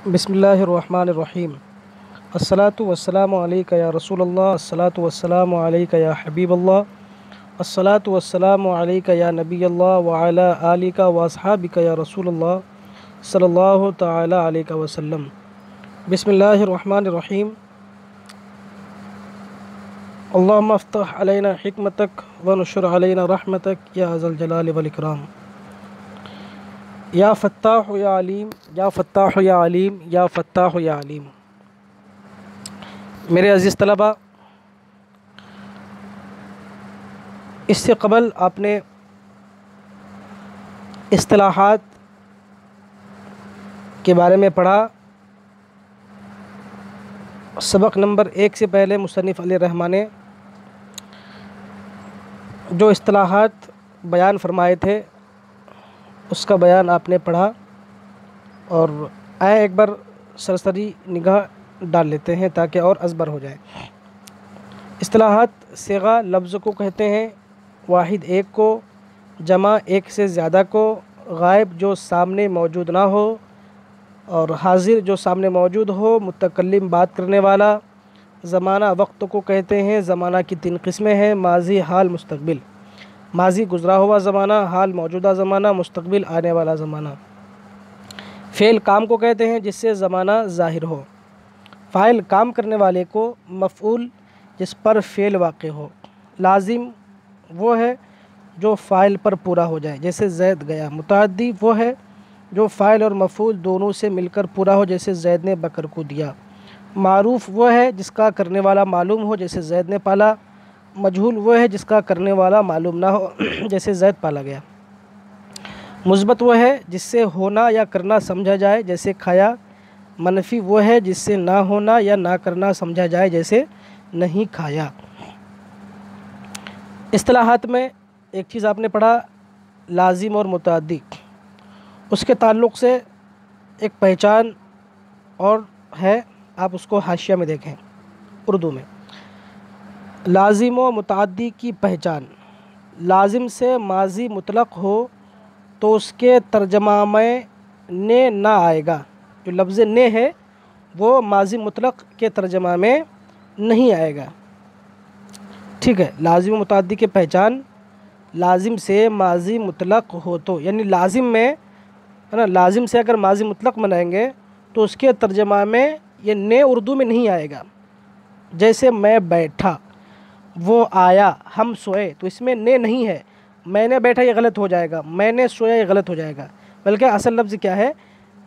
بسم اللہ الرحمن الرحیم۔ الصلاۃ والسلام علیکہ یا رسول اللہ، الصلاۃ والسلام علیکہ یا حبیب اللہ، الصلاۃ والسلام علیکہ یا نبی اللہ وعلی آلکہ واصحابکہ یا رسول اللہ صلی اللہ تعالی علیہ وسلم۔ بسم اللہ الرحمن الرحیم۔ اللہم افتح علینا حکمتک ونشر علینا رحمتک یا ذا الجلال والاکرام۔ یا فتاح یا علیم، یا فتاح یا علیم، یا فتاح یا علیم۔ میرے عزیز طلباء، اس سے قبل آپ نے اصطلاحات کے بارے میں پڑھا۔ سبق نمبر 1 سے پہلے مصنف علیہ الرحمٰن نے جو اصطلاحات بیان فرمائے تھے اس کا بیان آپ نے پڑھا، اور آئے ایک بار سرسری نگاہ ڈال لیتے ہیں تاکہ اور ازبر ہو جائے۔ اصطلاحات صیغہ لفظ کو کہتے ہیں، واحد ایک کو، جمع ایک سے زیادہ کو، غائب جو سامنے موجود نہ ہو اور حاضر جو سامنے موجود ہو، متکلم بات کرنے والا۔ زمانہ وقت کو کہتے ہیں، زمانہ کی 3 قسمیں ہیں، ماضی، حال، مستقبل۔ ماضی گزرا ہوا زمانہ، حال موجودہ زمانہ، مستقبل آنے والا زمانہ۔ فعل کام کو کہتے ہیں جس سے زمانہ ظاہر ہو۔ فاعل کام کرنے والے کو، مفعول جس پر فعل واقع ہو۔ لازم وہ ہے جو فاعل پر پورا ہو جائے، جیسے زید گیا۔ متعدی وہ ہے جو فاعل اور مفعول دونوں سے مل کر پورا ہو، جیسے زید نے بکر کو دیا۔ معروف وہ ہے جس کا کرنے والا معلوم ہو، جیسے زید نے پالا۔ مجہول وہ ہے جس کا کرنے والا معلوم نہ ہو، جیسے زید پالا گیا۔ مثبت وہ ہے جس سے ہونا یا کرنا سمجھا جائے، جیسے کھایا۔ منفی وہ ہے جس سے نہ ہونا یا نہ کرنا سمجھا جائے، جیسے نہیں کھایا۔ اصطلاحات میں ایک چیز آپ نے پڑھا، لازم اور متعدی۔ اس کے تعلق سے ایک پہچان اور ہے، آپ اس کو حاشیہ میں دیکھیں اردو میں۔ لازم و متعدی کی پہچان۔ لازم سے ماضی مطلق ہو تو اس کے ترجمہ میں نے نہ آئے گا۔ جو لفظ نے ہے وہ ماضی مطلق کے ترجمہ میں نہیں آئے گا، ٹھیک ہے۔ لازم و متعدی کی پہچان، لازم سے ماضی مطلق ہو تو، یعنی لازم میں ہے نا، لازم سے اگر ماضی مطلق بنائیں گے تو اس کے ترجمہ میں یہ نے اردو میں نہیں آئے گا۔ جیسے میں بیٹھا، وہ آیا، ہم سوئے، تو اس میں نے نہیں ہے۔ میں نے بیٹھا یہ غلط ہو جائے گا، میں نے سویا یہ غلط ہو جائے گا، بلکہ اصل لفظ کیا ہے،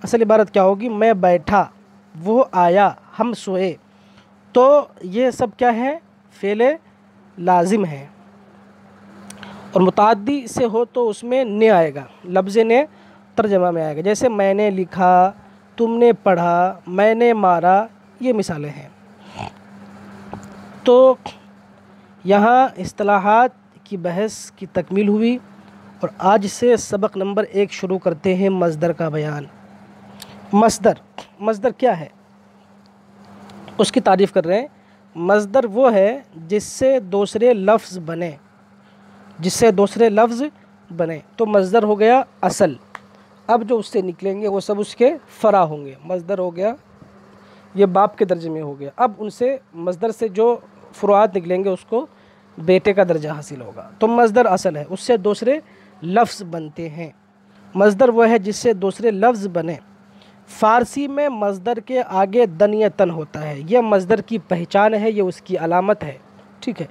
اصل عبارت کیا ہوگی، میں بیٹھا، وہ آیا، ہم سوئے۔ تو یہ سب کیا ہے، فعل لازم ہے۔ اور متعدی سے ہو تو اس میں نے آئے گا، لفظ نے ترجمہ میں آئے گا، جیسے میں نے لکھا، تم نے پڑھا، میں نے مارا، یہ مثالیں ہیں۔ تو یہاں اصطلاحات کی بحث کی تکمیل ہوئی، اور آج سے سبق نمبر 1 شروع کرتے ہیں مصدر کا بیان۔ مصدر کیا ہے، اس کی تعریف کر رہے ہیں۔ مصدر وہ ہے جس سے دوسرے لفظ بنے، جس سے دوسرے لفظ بنے، تو مصدر ہو گیا اصل۔ اب جو اس سے نکلیں گے وہ سب اس کے فرع ہوں گے۔ مصدر ہو گیا، یہ باپ کے درجے میں ہو گیا۔ اب ان سے مصدر سے جو فروعات نکلیں گے اس کو بیٹے کا درجہ حاصل ہوگا۔ تو مصدر اصل ہے، اس سے دوسرے لفظ بنتے ہیں۔ مصدر وہ ہے جس سے دوسرے لفظ بنے۔ فارسی میں مصدر کے آگے دن یا تن ہوتا ہے، یہ مصدر کی پہچان ہے، یہ اس کی علامت ہے، ٹھیک ہے۔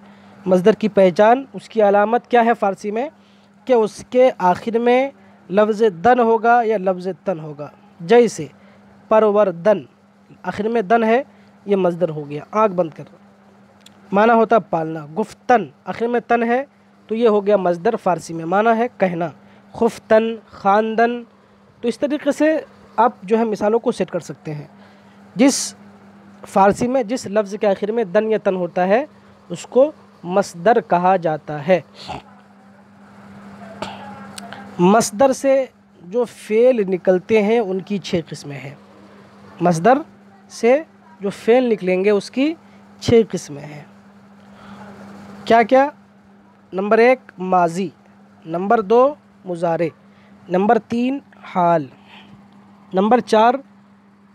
مصدر کی پہچان، اس کی علامت کیا ہے فارسی میں، کہ اس کے آخر میں لفظ دن ہوگا یا لفظ تن ہوگا۔ جیسے پروردن، آخر میں دن ہے، یہ مصدر ہو گیا، آنکھ بند کر، معنی ہوتا ہے پالنا۔ گفتن، آخر میں تن ہے تو یہ ہو گیا مصدر، فارسی میں معنی ہے کہنا۔ خفتن، خواندن۔ تو اس طریقے سے آپ جو ہے مثالوں کو سیٹ کر سکتے ہیں۔ جس فارسی میں جس لفظ کے آخر میں دن یا تن ہوتا ہے اس کو مصدر کہا جاتا ہے۔ مصدر سے جو فعل نکلتے ہیں ان کی 6 قسمیں ہیں۔ مصدر سے جو فعل نکلیں گے اس کی 6 قسمیں ہیں۔ کیا کیا؟ نمبر 1 ماضی، نمبر 2 مضارع، نمبر 3 حال، نمبر 4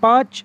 5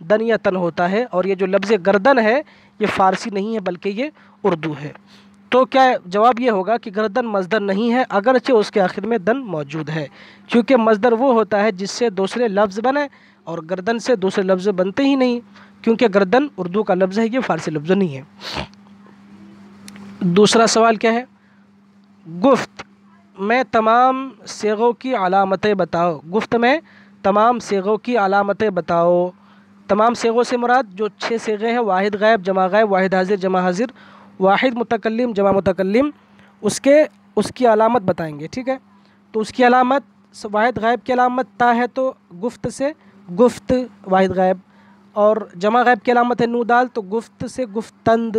دن یا تن ہوتا ہے، اور یہ جو لفظ گردن ہے یہ فارسی نہیں ہے بلکہ یہ اردو ہے۔ تو کیا جواب یہ ہوگا کہ گردن مصدر نہیں ہے، اگرچہ اس کے آخر میں دن موجود ہے، کیونکہ مصدر وہ ہوتا ہے جس سے دوسرے لفظ بنے، اور گردن سے دوسرے لفظ بنتے ہی نہیں، کیونکہ گردن اردو کا لفظ ہے، یہ فارسی لفظ نہیں ہے۔ دوسرا سوال کیا ہے؟ گفت میں تمام صیغوں کی علامتیں بتاؤ۔ گفت میں تمام صیغوں کی علامتیں بتاؤ۔ تمام صیغوں سے مراد جو 6 صیغے ہیں، واحد غائب، جمع غائب، واحد حاضر، جمع حاضر، واحد متکلم، جمع متکلم، اس کی علامت بتائیں گے، ٹھیک ہے؟ تو اس کی علامت، واحد غائب کی علامت تا ہے تو گفت سے گفت واحد غائب، اور جمع غائب کی علامت ہے نون دال تو گفت سے گفتند،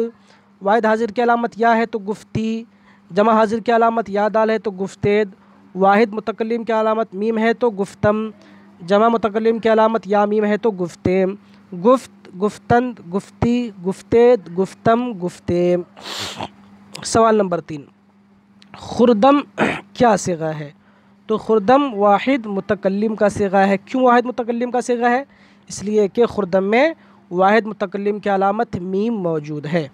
واحد حاضر کی علامت یا ہے تو گفتی، جمع حاضر کی علامت یا دال ہے تو گفتید، واحد متکلم کی علامت میم ہے تو گفتم، جمع متکلم کی علامت یا میم ہے تو گفتیم، گفت، گفتند، گفتی، گفتید، گفتم، گفتیم۔ سوال نمبر 3، خردم کیا صیغہ ہے؟ تو خردم واحد متکلم کا صیغہ ہے۔ کیوں واحد متکلم کا صیغہ ہے؟ اس لیے کہ خردم میں واحد متکلم کی علامت میم موجود ہے۔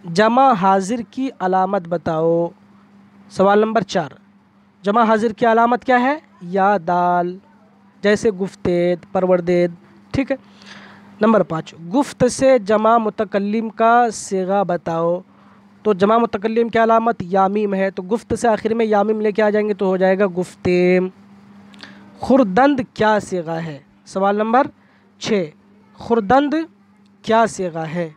جمع حاضر کی علامت بتاؤ۔ سوال نمبر 4، جمع حاضر کی علامت کیا ہے؟ یا دال، جیسے گفتید، پروردید، ٹھیک ہے؟ نمبر 5، گفت سے جمع متکلم کا صیغہ بتاؤ۔ تو جمع متکلم کی علامت یا میم ہے، تو گفت سے آخر میں یا میم لے کے آ جائیں گے تو ہو جائے گا گفتیم۔ خردند کیا صیغہ ہے؟ سوال نمبر 6، خردند کیا صیغہ ہے؟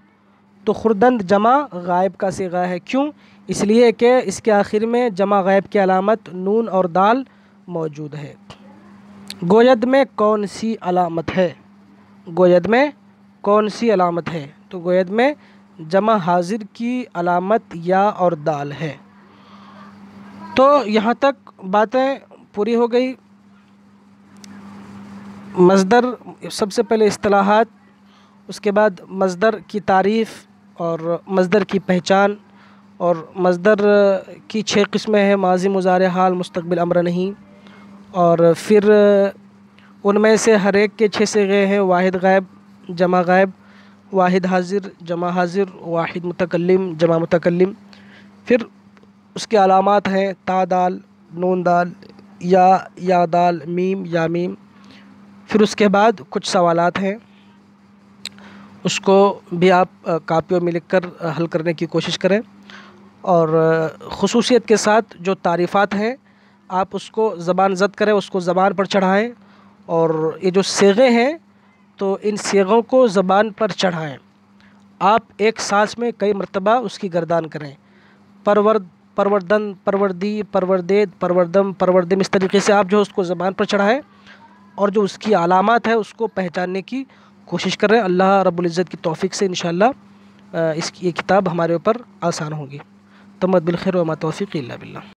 تو خردند جمع غائب کا صیغہ ہے۔ کیوں؟ اس لیے کہ اس کے آخر میں جمع غائب کی علامت نون اور دال موجود ہے۔ گوید میں کون سی علامت ہے؟ گوید میں کون سی علامت ہے؟ تو گوید میں جمع حاضر کی علامت یا اور دال ہے۔ تو یہاں تک باتیں پوری ہو گئی۔ مصدر، سب سے پہلے اصطلاحات، اس کے بعد مصدر کی تعریف اور مصدر کی پہچان، اور مصدر کی 6 قسمیں ہیں، ماضی، مضارع، حال، مستقبل، امر نہیں، اور پھر ان میں سے ہر ایک کے 6 صیغے ہیں، واحد غائب، جمع غائب، واحد حاضر، جمع حاضر، واحد متکلم، جمع متکلم، پھر اس کے علامات ہیں تا دال، نون دال، یا دال، میم یا میم۔ پھر اس کے بعد کچھ سوالات ہیں، اس کو بھی آپ کاپیوں میں لکھ کر حل کرنے کی کوشش کریں، اور خصوصیت کے ساتھ جو تعریفات ہیں آپ اس کو زبان زد کریں، اس کو زبان پر چڑھائیں، اور یہ جو صیغے ہیں تو ان صیغوں کو زبان پر چڑھائیں۔ آپ ایک سانس میں کئی مرتبہ اس کی گردان کریں، پروردن، پروردی، پروردید، پروردم، پروردم، اس طریقے سے آپ جو اس کو زبان پر چڑھائیں، اور جو اس کی علامات ہے اس کو پہچاننے کی کوشش کریں۔ اللہ رب العزت کی توفیق سے انشاءاللہ یہ کتاب ہمارے اوپر آسان ہوگی۔ تمت بالخیر وما توفیقی الا باللہ۔